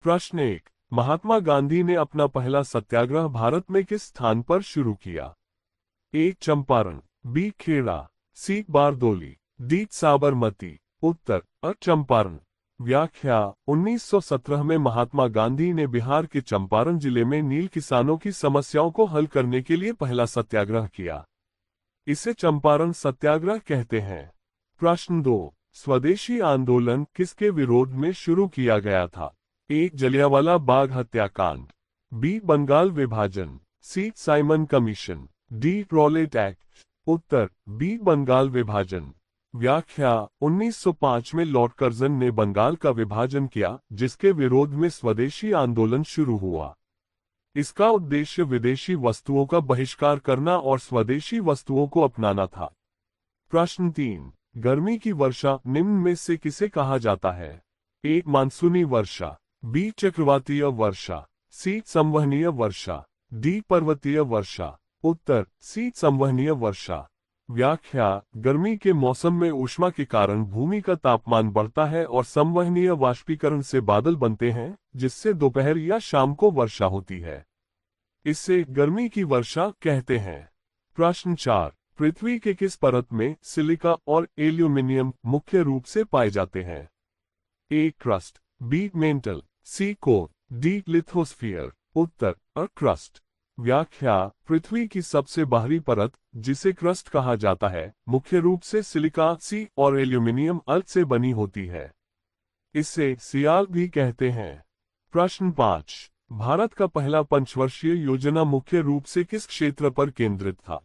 प्रश्न 1। महात्मा गांधी ने अपना पहला सत्याग्रह भारत में किस स्थान पर शुरू किया? ए. चंपारण, बी. खेड़ा, सी. बारदोली, डी. साबरमती। उत्तर अ. चंपारण। व्याख्या 1917 में महात्मा गांधी ने बिहार के चंपारण जिले में नील किसानों की समस्याओं को हल करने के लिए पहला सत्याग्रह किया। इसे चंपारण सत्याग्रह कहते हैं। प्रश्न 2। स्वदेशी आंदोलन किसके विरोध में शुरू किया गया था? ए. जलियांवाला बाग हत्याकांड, बी. बंगाल विभाजन, C. Simon commission, D. Rowlatt act. उत्तर बी. बंगाल विभाजन। व्याख्या 1905 में लॉर्ड कर्जन ने बंगाल का विभाजन किया, जिसके विरोध में स्वदेशी आंदोलन शुरू हुआ। इसका उद्देश्य विदेशी वस्तुओं का बहिष्कार करना और स्वदेशी वस्तुओं को अपनाना था। प्रश्न 3। गर्मी की वर्षा निम्न में से किसे कहा जाता है? ए. मानसूनी वर्षा, बी. चक्रवातीय वर्षा, सी. संवहनीय वर्षा, डी. पर्वतीय वर्षा। उत्तर सी. संवहनीय वर्षा। व्याख्या गर्मी के मौसम में ऊष्मा के कारण भूमि का तापमान बढ़ता है और संवहनीय वाष्पीकरण से बादल बनते हैं, जिससे दोपहर या शाम को वर्षा होती है। इससे गर्मी की वर्षा कहते हैं। प्रश्न 4। पृथ्वी के किस परत में सिलिका और एल्यूमिनियम मुख्य रूप से पाए जाते हैं? A. Crust, B. Mantle, C. Core, D. Lithosphere. उत्तर अ. क्रस्ट। व्याख्या पृथ्वी की सबसे बाहरी परत, जिसे क्रस्ट कहा जाता है, मुख्य रूप से सिलिका सी और एल्यूमिनियम अल्क से बनी होती है। इसे सियाल भी कहते हैं। प्रश्न 5। भारत का पहला पंचवर्षीय योजना मुख्य रूप से किस क्षेत्र पर केंद्रित था?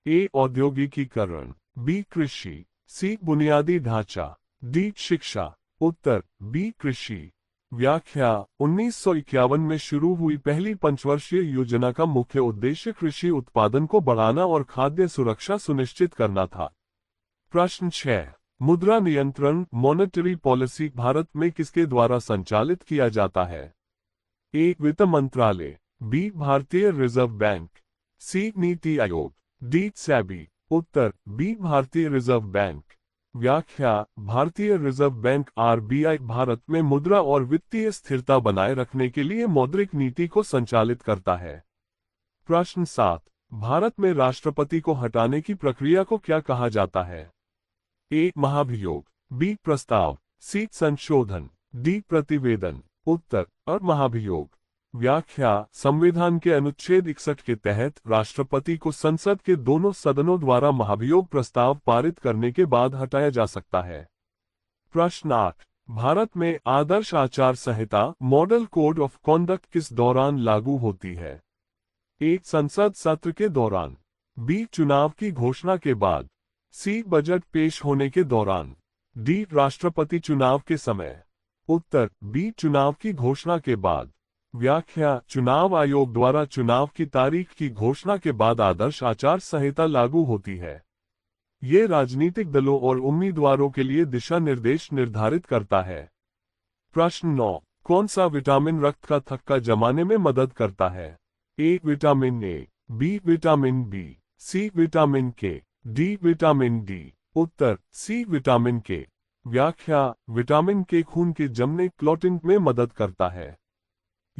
ए. औद्योगिकीकरण, बी. कृषि, सी. बुनियादी ढांचा, डी. शिक्षा। उत्तर बी. कृषि। व्याख्या 1951 में शुरू हुई पहली पंचवर्षीय योजना का मुख्य उद्देश्य कृषि उत्पादन को बढ़ाना और खाद्य सुरक्षा सुनिश्चित करना था। प्रश्न 6। मुद्रा नियंत्रण मॉनेटरी पॉलिसी भारत में किसके द्वारा संचालित किया जाता है? ए. वित्त मंत्रालय, बी. भारतीय रिजर्व बैंक, सी. नीति आयोग, डी. सेबी। उत्तर बी. भारतीय रिजर्व बैंक। व्याख्या भारतीय रिजर्व बैंक आरबीआई भारत में मुद्रा और वित्तीय स्थिरता बनाए रखने के लिए मौद्रिक नीति को संचालित करता है। प्रश्न 7। भारत में राष्ट्रपति को हटाने की प्रक्रिया को क्या कहा जाता है? ए. महाभियोग, बी. प्रस्ताव, सी. संशोधन, डी. प्रतिवेदन। उत्तर और महाभियोग। व्याख्या संविधान के अनुच्छेद 61 के तहत राष्ट्रपति को संसद के दोनों सदनों द्वारा महाभियोग प्रस्ताव पारित करने के बाद हटाया जा सकता है। प्रश्न 8। भारत में आदर्श आचार संहिता मॉडल कोड ऑफ कॉन्डक्ट किस दौरान लागू होती है? ए. संसद सत्र के दौरान, बी. चुनाव की घोषणा के बाद, सी. बजट पेश होने के दौरान, डी. राष्ट्रपति चुनाव के समय। उत्तर बी. चुनाव की घोषणा के बाद। व्याख्या चुनाव आयोग द्वारा चुनाव की तारीख की घोषणा के बाद आदर्श आचार संहिता लागू होती है। ये राजनीतिक दलों और उम्मीदवारों के लिए दिशा निर्देश निर्धारित करता है। प्रश्न 9। कौन सा विटामिन रक्त का थक्का जमाने में मदद करता है? A. Vitamin A, B. Vitamin B, C. Vitamin K, D. Vitamin D. उत्तर सी. Vitamin K. व्याख्या विटामिन के खून के जमने क्लॉटिंग में मदद करता है।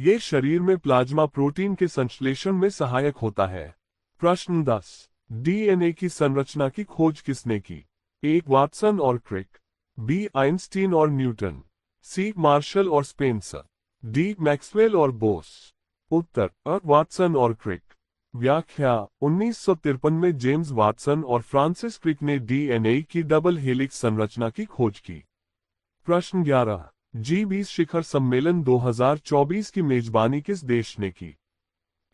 ये शरीर में प्लाज्मा प्रोटीन के संश्लेषण में सहायक होता है। प्रश्न 10। डीएनए की संरचना की खोज किसने की? ए. वाटसन और क्रिक, बी. आइंस्टीन और न्यूटन, सी. मार्शल और स्पेंसर, डी. मैक्सवेल और बोस। उत्तर वाटसन और क्रिक। व्याख्या 1953 में जेम्स वाटसन और फ्रांसिस क्रिक ने डीएनए की डबल हेलिक्स संरचना की खोज की। प्रश्न 11। जी20 शिखर सम्मेलन 2024 की मेजबानी किस देश ने की?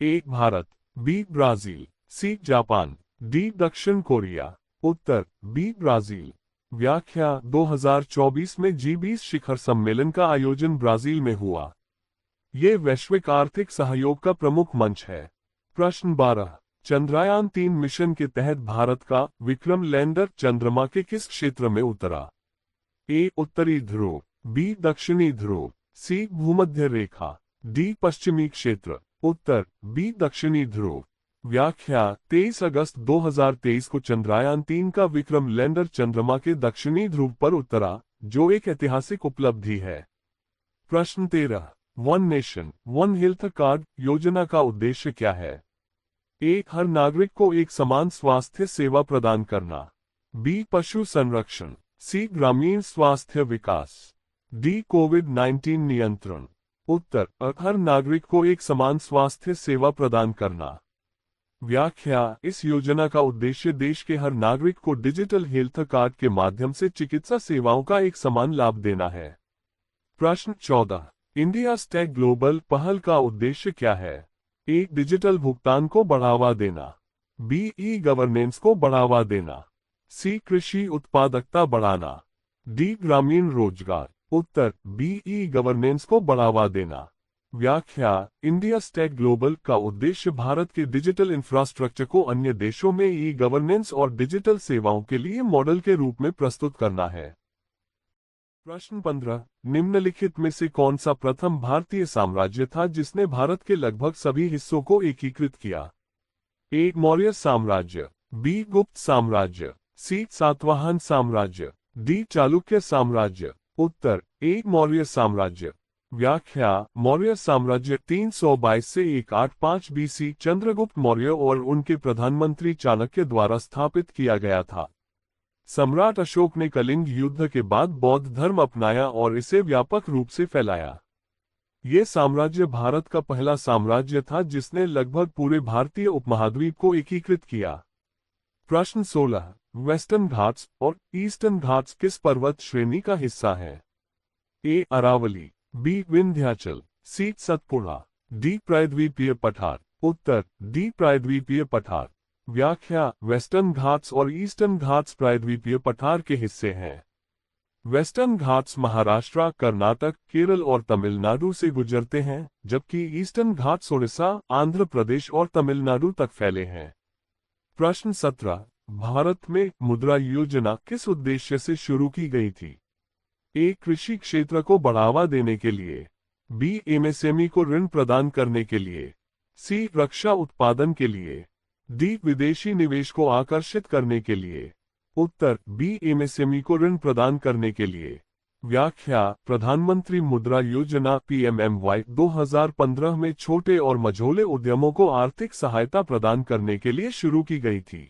A. Bharat, B. Brazil, C. Japan, D. दक्षिण कोरिया। उत्तर बी. ब्राजील। व्याख्या 2024 में जी20 शिखर सम्मेलन का आयोजन ब्राजील में हुआ। ये वैश्विक आर्थिक सहयोग का प्रमुख मंच है। प्रश्न 12। चंद्रयान-3 मिशन के तहत भारत का विक्रम लैंडर चंद्रमा के किस क्षेत्र में उतरा? ए. उत्तरी ध्रुव, बी. दक्षिणी ध्रुव, सी. भूमध्य रेखा, डी. पश्चिमी क्षेत्र। उत्तर बी. दक्षिणी ध्रुव। व्याख्या 23 अगस्त 2023 को चंद्रयान-3 का विक्रम लैंडर चंद्रमा के दक्षिणी ध्रुव पर उतरा, जो एक ऐतिहासिक उपलब्धि है। प्रश्न 13। One nation one health card योजना का उद्देश्य क्या है? ए. हर नागरिक को एक समान स्वास्थ्य सेवा प्रदान करना। बी. पशु संरक्षण। सी. ग्रामीण स्वास्थ्य विकास। डी. कोविड-19 नियंत्रण। उत्तर: हर नागरिक को एक समान स्वास्थ्य सेवा प्रदान करना। व्याख्या: इस योजना का उद्देश्य देश के हर नागरिक को डिजिटल हेल्थ कार्ड के माध्यम से चिकित्सा सेवाओं का एक समान लाभ देना है। प्रश्न 14, इंडिया स्टैक ग्लोबल पहल का उद्देश्य क्या है? ए. डिजिटल भुगतान को बढ़ावा देना। बी. ई गवर्नेंस को बढ़ावा देना। सी. कृषि उत्पादकता बढ़ाना। डी. ग्रामीण रोजगार। उत्तर: बी. ई गवर्नेंस को बढ़ावा देना। व्याख्या: इंडिया स्टैक ग्लोबल का उद्देश्य भारत के डिजिटल इंफ्रास्ट्रक्चर को अन्य देशों में ई गवर्नेंस और डिजिटल सेवाओं के लिए मॉडल के रूप में प्रस्तुत करना है। प्रश्न 15, निम्नलिखित में से कौन सा प्रथम भारतीय साम्राज्य था जिसने भारत के लगभग सभी हिस्सों को एकीकृत किया? ए. मौर्य साम्राज्य। बी. गुप्त साम्राज्य। सी. सातवाहन साम्राज्य। डी. चालुक्य साम्राज्य। उत्तर: ए. मौर्य साम्राज्य। व्याख्या: मौर्य साम्राज्य 322 से 185 बीसी चंद्रगुप्त मौर्य और उनके प्रधानमंत्री चाणक्य द्वारा स्थापित किया गया था। सम्राट अशोक ने कलिंग युद्ध के बाद बौद्ध धर्म अपनाया और इसे व्यापक रूप से फैलाया। ये साम्राज्य भारत का पहला साम्राज्य था जिसने लगभग पूरे भारतीय उपमहाद्वीप को एकीकृत किया। प्रश्न 16, वेस्टर्न घाट्स और ईस्टर्न घाट्स किस पर्वत श्रेणी का हिस्सा है? ए. अरावली। बी. विंध्याचल। सी. सतपुड़ा। डी. प्रायद्वीपीय पठार। उत्तर: डी. प्रायद्वीपीय पठार। व्याख्या: वेस्टर्न घाट्स और ईस्टर्न घाट्स प्रायद्वीपीय पठार के हिस्से हैं। वेस्टर्न घाट्स महाराष्ट्र, कर्नाटक, केरल और तमिलनाडु से गुजरते हैं, जबकि ईस्टर्न घाट्स ओडिशा, आंध्र प्रदेश और तमिलनाडु तक फैले हैं। प्रश्न 17, भारत में मुद्रा योजना किस उद्देश्य से शुरू की गई थी? ए. कृषि क्षेत्र को बढ़ावा देने के लिए। बी. एमएसएमई को ऋण प्रदान करने के लिए। सी. रक्षा उत्पादन के लिए। डी. विदेशी निवेश को आकर्षित करने के लिए। उत्तर: बी. एमएसएमई को ऋण प्रदान करने के लिए। व्याख्या: प्रधानमंत्री मुद्रा योजना पीएमएमवाई 2015 में छोटे और मझोले उद्यमों को आर्थिक सहायता प्रदान करने के लिए शुरू की गई थी।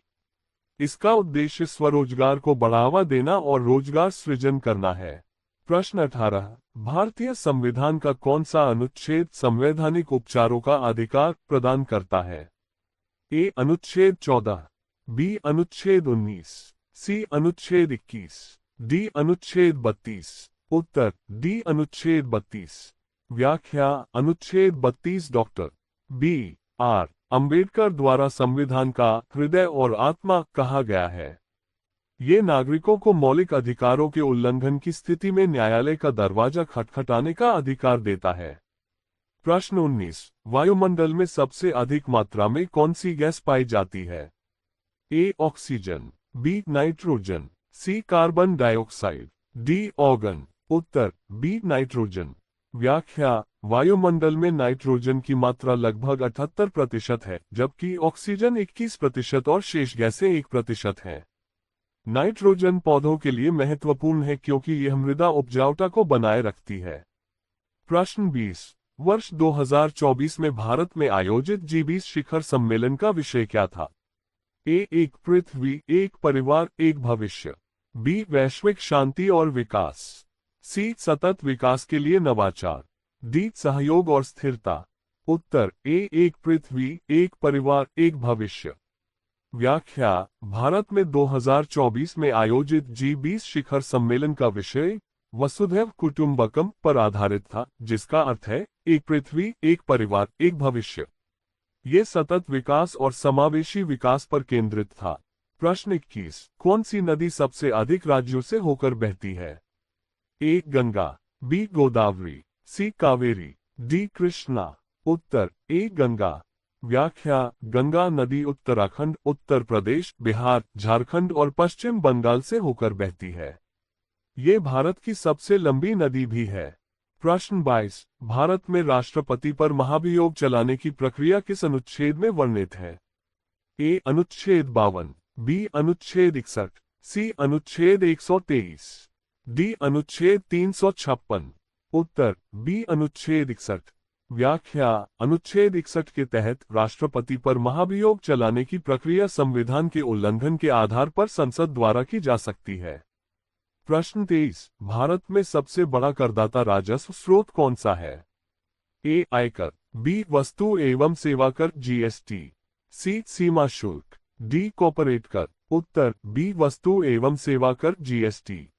इसका उद्देश्य स्वरोजगार को बढ़ावा देना और रोजगार सृजन करना है। प्रश्न 18, भारतीय संविधान का कौन सा अनुच्छेद संवैधानिक उपचारों का अधिकार प्रदान करता है? ए. अनुच्छेद 14। बी. अनुच्छेद 19। सी. अनुच्छेद 21। डी. अनुच्छेद 32। उत्तर: डी. अनुच्छेद 32। व्याख्या: अनुच्छेद 32 डॉक्टर बी. आर. अंबेडकर द्वारा संविधान का हृदय और आत्मा कहा गया है। ये नागरिकों को मौलिक अधिकारों के उल्लंघन की स्थिति में न्यायालय का दरवाजा खटखटाने का अधिकार देता है। प्रश्न 19, वायुमंडल में सबसे अधिक मात्रा में कौन सी गैस पाई जाती है? A. Oxygen. B. Nitrogen. C. Carbon dioxide. D. Argon. उत्तर: बी. नाइट्रोजन। व्याख्या: वायुमंडल में नाइट्रोजन की मात्रा लगभग 78% है, जबकि ऑक्सीजन 21% और शेष गैसें 1% हैं। नाइट्रोजन पौधों के लिए महत्वपूर्ण है क्योंकि यह मृदा उपजाऊता को बनाए रखती है। प्रश्न 20, वर्ष 2024 में भारत में आयोजित जी20 शिखर सम्मेलन का विषय क्या था? ए. एक पृथ्वी, एक परिवार, एक भविष्य। बी. वैश्विक शांति और विकास। सी. सतत विकास के लिए नवाचार। डी. सहयोग और स्थिरता। उत्तर: ए. एक पृथ्वी, एक परिवार, एक भविष्य। व्याख्या: भारत में 2024 में आयोजित जी20 शिखर सम्मेलन का विषय वसुधैव कुटुंबकम पर आधारित था, जिसका अर्थ है एक पृथ्वी, एक परिवार, एक भविष्य। ये सतत विकास और समावेशी विकास पर केंद्रित था। प्रश्न 21, कौन सी नदी सबसे अधिक राज्यों से होकर बहती है? ए. गंगा। बी. गोदावरी। सी. कावेरी। डी. कृष्णा। उत्तर: ए. गंगा। व्याख्या: गंगा नदी उत्तराखंड, उत्तर प्रदेश, बिहार, झारखंड और पश्चिम बंगाल से होकर बहती है। ये भारत की सबसे लंबी नदी भी है। प्रश्न 22, भारत में राष्ट्रपति पर महाभियोग चलाने की प्रक्रिया किस अनुच्छेद में वर्णित है? ए. अनुच्छेद 52। बी. अनुच्छेद 61। सी. अनुच्छेद 123। डी. अनुच्छेद 356। उत्तर बी अनुच्छेद 61। व्याख्या। अनुच्छेद 61 के तहत राष्ट्रपति पर महाभियोग चलाने की प्रक्रिया संविधान के उल्लंघन के आधार पर संसद द्वारा की जा सकती है। प्रश्न 23। भारत में सबसे बड़ा करदाता राजस्व स्रोत कौन सा है? ए आयकर, बी वस्तु एवं सेवा कर जीएसटी, सी सीमा शुल्क, डी कॉर्पोरेट कर। उत्तर बी वस्तु एवं सेवा कर जीएसटी।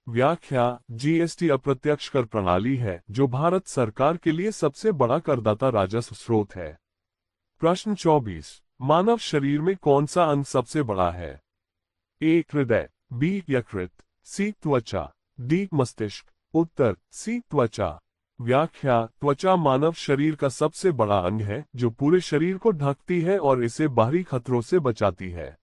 व्याख्या। जीएसटी अप्रत्यक्ष कर प्रणाली है जो भारत सरकार के लिए सबसे बड़ा करदाता राजस्व स्रोत है। प्रश्न 24। मानव शरीर में कौन सा अंग सबसे बड़ा है? ए हृदय, बी यकृत, सी त्वचा, डी मस्तिष्क। उत्तर सी त्वचा। व्याख्या। त्वचा मानव शरीर का सबसे बड़ा अंग है जो पूरे शरीर को ढकती है और इसे बाहरी खतरों से बचाती है।